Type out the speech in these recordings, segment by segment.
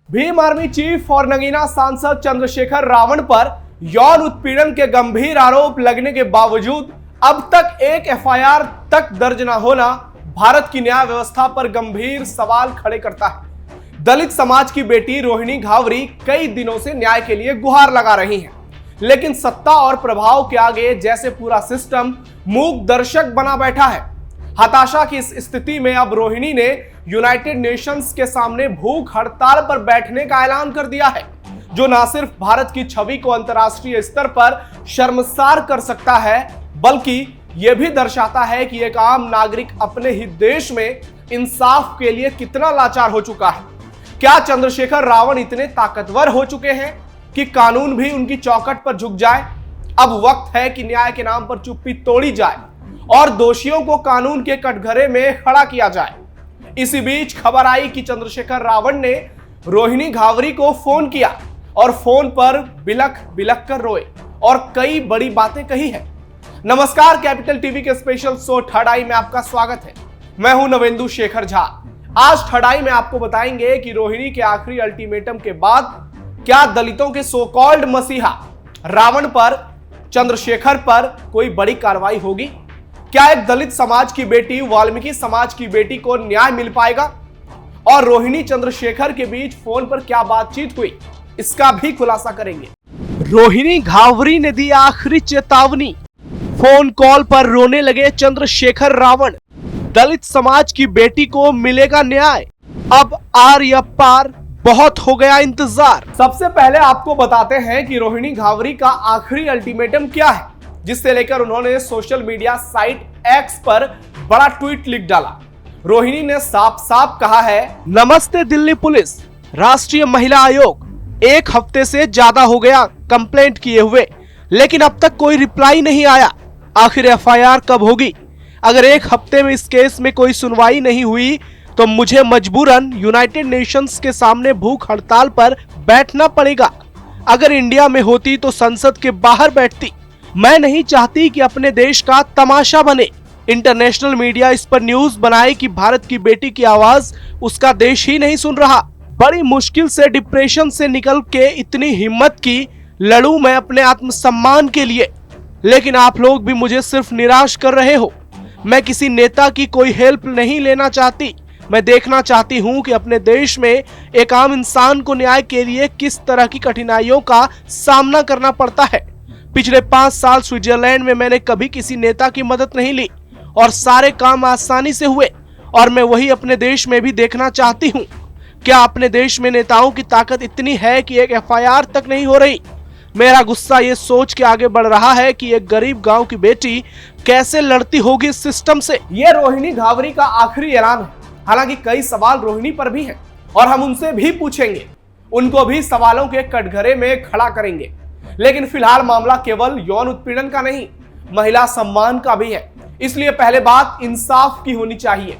Bhim army chief और नगीना सांसद चंद्रशेखर रावण पर यौन उत्पीड़न के गंभीर आरोप लगने के बावजूद अब तक एक एफआईआर तक दर्ज न होना भारत की न्याय व्यवस्था पर गंभीर सवाल खड़े करता है। दलित समाज की बेटी रोहिणी घावरी कई दिनों से न्याय के लिए गुहार लगा रही हैं, लेकिन सत्ता और प्रभाव के आगे जैसे पूरा सिस्टम मूक दर्शक बना बैठा है। हताशा की इस स्थिति में अब रोहिणी ने यूनाइटेड नेशंस के सामने भूख हड़ताल पर बैठने का ऐलान कर दिया है, जो न सिर्फ भारत की छवि को अंतर्राष्ट्रीय स्तर पर शर्मसार कर सकता है, बल्कि यह भी दर्शाता है कि एक आम नागरिक अपने ही देश में इंसाफ के लिए कितना लाचार हो चुका है। क्या चंद्रशेखर रावण इतने ताकतवर हो चुके हैं कि कानून भी उनकी चौखट पर झुक जाए? अब वक्त है कि न्याय के नाम पर चुप्पी तोड़ी जाए और दोषियों को कानून के कटघरे में खड़ा किया जाए। इसी बीच खबर आई कि चंद्रशेखर रावण ने रोहिणी घावरी को फोन किया और फोन पर बिलख बिलख कर रोए और कई बड़ी बातें कही है। नमस्कार, कैपिटल टीवी के स्पेशल शो थर्ड आई में आपका स्वागत है। मैं हूं नवेंदु शेखर झा। आज थर्ड आई में आपको बताएंगे कि रोहिणी के आखिरी अल्टीमेटम के बाद क्या दलितों के सो कॉल्ड मसीहा रावण पर, चंद्रशेखर पर कोई बड़ी कार्रवाई होगी? क्या एक दलित समाज की बेटी वाल्मीकि समाज की बेटी को न्याय मिल पाएगा? और रोहिणी चंद्रशेखर के बीच फोन पर क्या बातचीत हुई, इसका भी खुलासा करेंगे। रोहिणी घावरी ने दी आखिरी चेतावनी, फोन कॉल पर रोने लगे चंद्रशेखर रावण। दलित समाज की बेटी को मिलेगा न्याय, अब आर या पार, बहुत हो गया इंतजार। सबसे पहले आपको बताते हैं कि रोहिणी घावरी का आखिरी अल्टीमेटम क्या है, जिससे लेकर उन्होंने सोशल मीडिया साइट एक्स पर बड़ा ट्वीट लिख डाला। रोहिणी ने साफ साफ कहा है, नमस्ते दिल्ली पुलिस, राष्ट्रीय महिला आयोग, एक हफ्ते से ज्यादा हो गया कंप्लेंट किए हुए, लेकिन अब तक कोई रिप्लाई नहीं आया। आखिर एफआईआर कब होगी? अगर एक हफ्ते में इस केस में कोई सुनवाई नहीं हुई तो मुझे मजबूरन यूनाइटेड नेशंस के सामने भूख हड़ताल पर बैठना पड़ेगा। अगर इंडिया में होती तो संसद के बाहर बैठती। मैं नहीं चाहती कि अपने देश का तमाशा बने। इंटरनेशनल मीडिया इस पर न्यूज बनाए कि भारत की बेटी की आवाज उसका देश ही नहीं सुन रहा। बड़ी मुश्किल से डिप्रेशन से निकल के इतनी हिम्मत की लड़ूं मैं अपने आत्मसम्मान के लिए, लेकिन आप लोग भी मुझे सिर्फ निराश कर रहे हो। मैं किसी नेता की कोई हेल्प नहीं लेना चाहती। मैं देखना चाहती हूं कि अपने देश में एक आम इंसान को न्याय के लिए किस तरह की कठिनाइयों का सामना करना पड़ता है। पिछले 5 साल स्विट्जरलैंड में मैंने कभी किसी नेता की मदद नहीं ली और सारे काम आसानी से हुए, और मैं वही अपने देश में भी देखना चाहती हूँ। क्या अपने देश में नेताओं की ताकत इतनी है कि एक एफआईआर तक नहीं हो रही? मेरा गुस्सा ये सोच के आगे बढ़ रहा है कि एक गरीब गांव की बेटी कैसे लड़ती होगी इस सिस्टम से। ये रोहिणी घावरी का आखिरी ऐलान है। हालांकि कई सवाल रोहिणी पर भी हैं और हम उनसे भी पूछेंगे, उनको भी सवालों के कटघरे में खड़ा करेंगे। लेकिन फिलहाल मामला केवल यौन उत्पीड़न का नहीं, महिला सम्मान का भी है। इसलिए पहले बात इंसाफ की होनी चाहिए।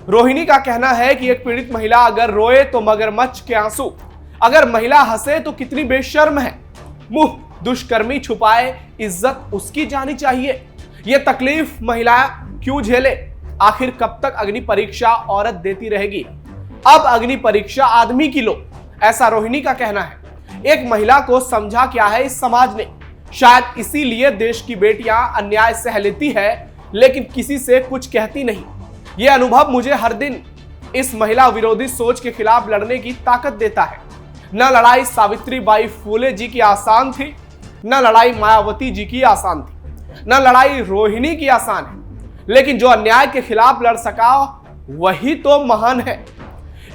रोहिणी का कहना है कि एक पीड़ित महिला अगर रोए तो मगरमच्छ के आंसू, अगर महिला हंसे तो कितनी बेशर्म है। मुंह दुष्कर्मी छुपाए, इज्जत उसकी जानी चाहिए। यह तकलीफ महिला क्यों झेले? आखिर कब तक अग्नि परीक्षा औरत देती रहेगी? अब अग्नि परीक्षा आदमी की लो, ऐसा रोहिणी का कहना है। एक महिला को समझा क्या है इस समाज ने? शायद इसीलिए देश की बेटियां अन्याय सह लेती है, लेकिन किसी से कुछ कहती नहीं। यह अनुभव मुझे हर दिन इस महिला विरोधी सोच के खिलाफ लड़ने की ताकत देता है। न लड़ाई सावित्रीबाई फूले जी की आसान थी, न लड़ाई मायावती जी की आसान थी, न लड़ाई रोहिणी की आसान है, लेकिन जो अन्याय के खिलाफ लड़ सका वही तो महान है।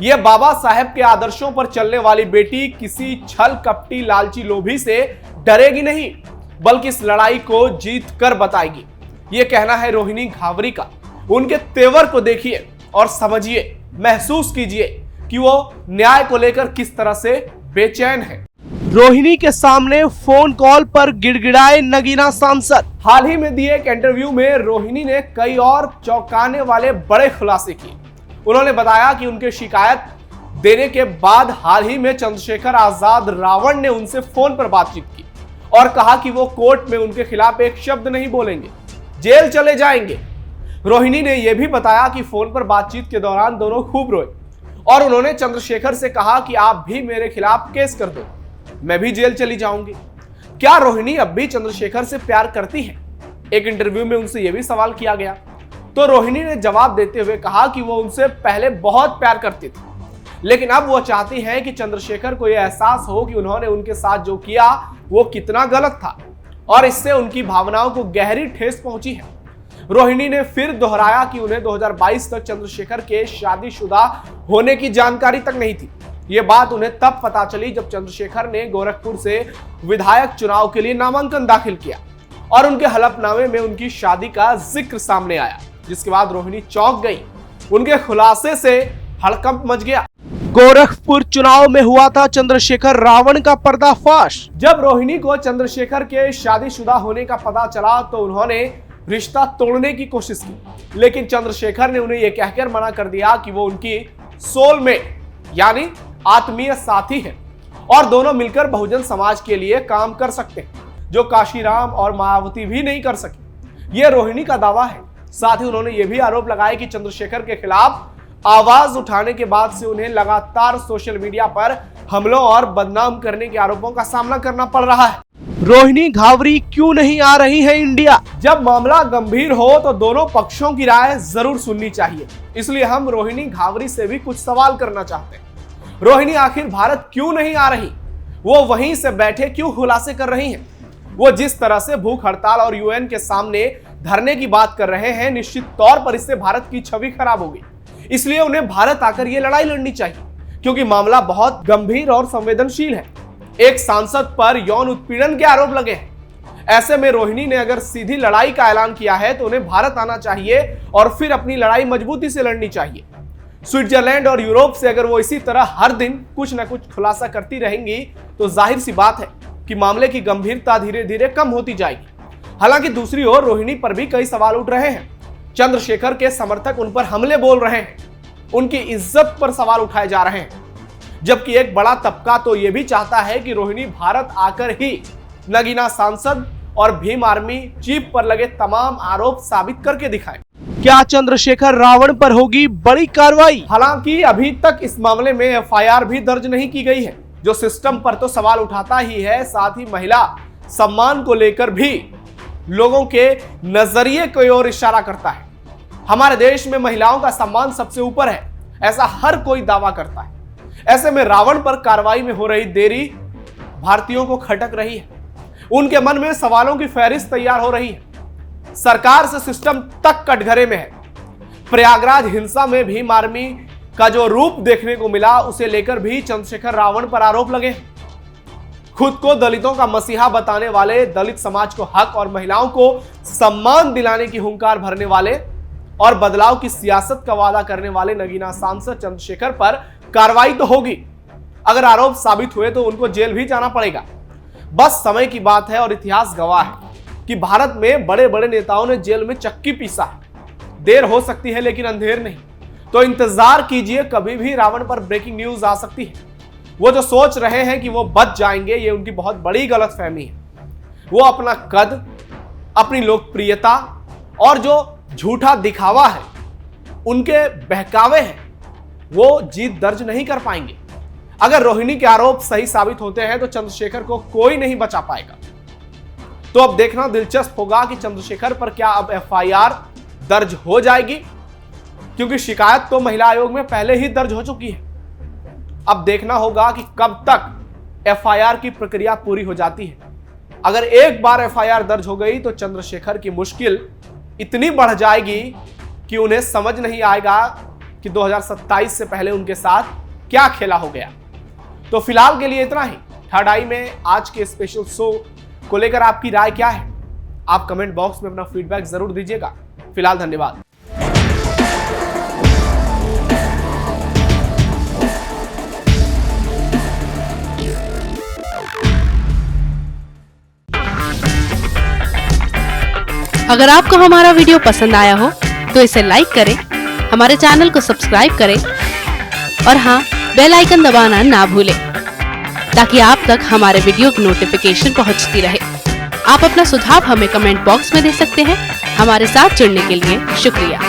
यह बाबा साहेब के आदर्शों पर चलने वाली बेटी किसी छल कपटी लालची लोभी से डरेगी नहीं, बल्कि इस लड़ाई को जीत कर बताएगी। यह कहना है रोहिणी घावरी का। उनके तेवर को देखिए और समझिए, महसूस कीजिए कि वो न्याय को लेकर किस तरह से बेचैन है। रोहिणी के सामने फोन कॉल पर गिड़गिड़ाए नगीना सांसद। हाल ही में दिए एक इंटरव्यू में रोहिणी ने कई और चौंकाने वाले बड़े खुलासे किए। उन्होंने बताया कि उनके शिकायत देने के बाद हाल ही में चंद्रशेखर आजाद रावण ने उनसे फोन पर बातचीत की और कहा कि वो कोर्ट में उनके खिलाफ एक शब्द नहीं बोलेंगे, जेल चले जाएंगे। रोहिणी ने यह भी बताया कि फोन पर बातचीत के दौरान दोनों खूब रोए और उन्होंने चंद्रशेखर से कहा कि आप भी मेरे खिलाफ केस कर दो, मैं भी जेल चली जाऊंगी। क्या रोहिणी अब भी चंद्रशेखर से प्यार करती है? एक इंटरव्यू में उनसे यह भी सवाल किया गया, तो रोहिणी ने जवाब देते हुए कहा कि वो उनसे पहले बहुत प्यार करती थी, लेकिन अब वो चाहती हैं कि चंद्रशेखर को यह एहसास हो कि उन्होंने उनके साथ जो किया वो कितना गलत था और इससे उनकी भावनाओं को गहरी ठेस पहुंची है। रोहिणी ने फिर दोहराया कि उन्हें 2022 तक चंद्रशेखर के शादीशुदा होने की जानकारी तक नहीं थी। ये बात उन्हें तब पता चली जब चंद्रशेखर ने गोरखपुर से विधायक चुनाव के लिए नामांकन दाखिल किया और उनके हलफनामे में उनकी शादी का जिक्र सामने आया, जिसके बाद रोहिणी चौंक गई। उनके खुलासे से हड़कंप मच गया। गोरखपुर चुनाव में हुआ था चंद्रशेखर रावण का पर्दाफाश। जब रोहिणी को चंद्रशेखर के शादीशुदा होने का पता चला तो उन्होंने रिश्ता तोड़ने की कोशिश की, लेकिन चंद्रशेखर ने उन्हें यह कहकर मना कर दिया कि वो उनकी सोलमेट यानी आत्मीय साथी है और दोनों मिलकर बहुजन समाज के लिए काम कर सकते हैं, जो काशीराम और मायावती भी नहीं कर सके। यह रोहिणी का दावा है। साथ ही उन्होंने यह भी आरोप लगाया कि चंद्रशेखर के खिलाफ आवाज उठाने के बाद से उन्हें लगातार सोशल मीडिया पर हमलों और बदनाम करने के आरोपों का सामना करना पड़ रहा है। रोहिणी घावरी क्यों नहीं आ रही है इंडिया? जब मामला गंभीर हो तो दोनों पक्षों की राय जरूर सुननी चाहिए, इसलिए हम रोहिणी घावरी से भी कुछ सवाल करना चाहते हैं। रोहिणी आखिर भारत क्यों नहीं आ रही? वो वहीं से बैठे क्यों खुलासे कर रही हैं? वो जिस तरह से भूख हड़ताल और यूएन के सामने धरने की बात कर रहे हैं, निश्चित तौर पर इससे भारत की छवि खराब होगी। इसलिए उन्हें भारत आकर ये लड़ाई लड़नी चाहिए, क्योंकि मामला बहुत गंभीर और संवेदनशील है। एक सांसद पर यौन उत्पीड़न के आरोप लगे हैं। ऐसे में रोहिणी ने अगर सीधी लड़ाई का ऐलान किया है तो उन्हें भारत आना चाहिए और फिर अपनी लड़ाई मजबूती से लड़नी चाहिए। स्विट्जरलैंड और यूरोप से अगर वो इसी तरह हर दिन कुछ न कुछ खुलासा करती रहेंगी तो जाहिर सी बात है कि मामले की गंभीरता धीरे धीरे कम होती जाएगी। हालांकि दूसरी ओर रोहिणी पर भी कई सवाल उठ रहे हैं। चंद्रशेखर के समर्थक उन पर हमले बोल रहे हैं, उनकी इज्जत पर सवाल उठाए जा रहे हैं, जबकि एक बड़ा तबका तो यह भी चाहता है कि रोहिणी भारत आकर ही नगीना सांसद और भीम आर्मी चीफ पर लगे तमाम आरोप साबित करके दिखाए। क्या चंद्रशेखर रावण पर होगी बड़ी कार्रवाई? हालांकि अभी तक इस मामले में एफआईआर भी दर्ज नहीं की गई है, जो सिस्टम पर तो सवाल उठाता ही है, साथ ही महिला सम्मान को लेकर भी लोगों के नजरिए की ओर इशारा करता है। हमारे देश में महिलाओं का सम्मान सबसे ऊपर है, ऐसा हर कोई दावा करता है। ऐसे में रावण पर कार्रवाई में हो रही देरी भारतीयों को खटक रही है। उनके मन में सवालों की फहरिस्त तैयार हो रही है। सरकार से सिस्टम तक कटघरे में है। प्रयागराज हिंसा में भीम आर्मी का जो रूप देखने को मिला, उसे लेकर भी चंद्रशेखर रावण पर आरोप लगे। खुद को दलितों का मसीहा बताने वाले, दलित समाज को हक और महिलाओं को सम्मान दिलाने की हुंकार भरने वाले और बदलाव की सियासत का वादा करने वाले नगीना सांसद चंद्रशेखर पर कार्रवाई तो होगी। अगर आरोप साबित हुए तो उनको जेल भी जाना पड़ेगा। बस समय की बात है और इतिहास गवाह है कि भारत में बड़े बड़े नेताओं ने जेल में चक्की पीसा है। देर हो सकती है लेकिन अंधेर नहीं। तो इंतजार कीजिए, कभी भी रावण पर ब्रेकिंग न्यूज आ सकती है। वो जो सोच रहे हैं कि वो बच जाएंगे, ये उनकी बहुत बड़ी गलतफहमी है। वो अपना कद, अपनी लोकप्रियता और जो झूठा दिखावा है, उनके बहकावे हैं, वो जीत दर्ज नहीं कर पाएंगे। अगर रोहिणी के आरोप सही साबित होते हैं तो चंद्रशेखर को कोई नहीं बचा पाएगा। तो अब देखना दिलचस्प होगा कि चंद्रशेखर पर क्या अब एफआईआर दर्ज हो जाएगी, क्योंकि शिकायत तो महिला आयोग में पहले ही दर्ज हो चुकी है। अब देखना होगा कि कब तक एफआईआर की प्रक्रिया पूरी हो जाती है। अगर एक बार एफआईआर दर्ज हो गई तो चंद्रशेखर की मुश्किल इतनी बढ़ जाएगी कि उन्हें समझ नहीं आएगा कि 2027 से पहले उनके साथ क्या खेला हो गया। तो फिलहाल के लिए इतना ही। थर्ड आई में आज के स्पेशल शो को लेकर आपकी राय क्या है? आप कमेंट बॉक्स में अपना फीडबैक जरूर दीजिएगा। फिलहाल धन्यवाद। अगर आपको हमारा वीडियो पसंद आया हो तो इसे लाइक करें, हमारे चैनल को सब्सक्राइब करें और हाँ, बेल आइकन दबाना ना भूलें ताकि आप तक हमारे वीडियो की नोटिफिकेशन पहुंचती रहे। आप अपना सुझाव हमें कमेंट बॉक्स में दे सकते हैं। हमारे साथ जुड़ने के लिए शुक्रिया।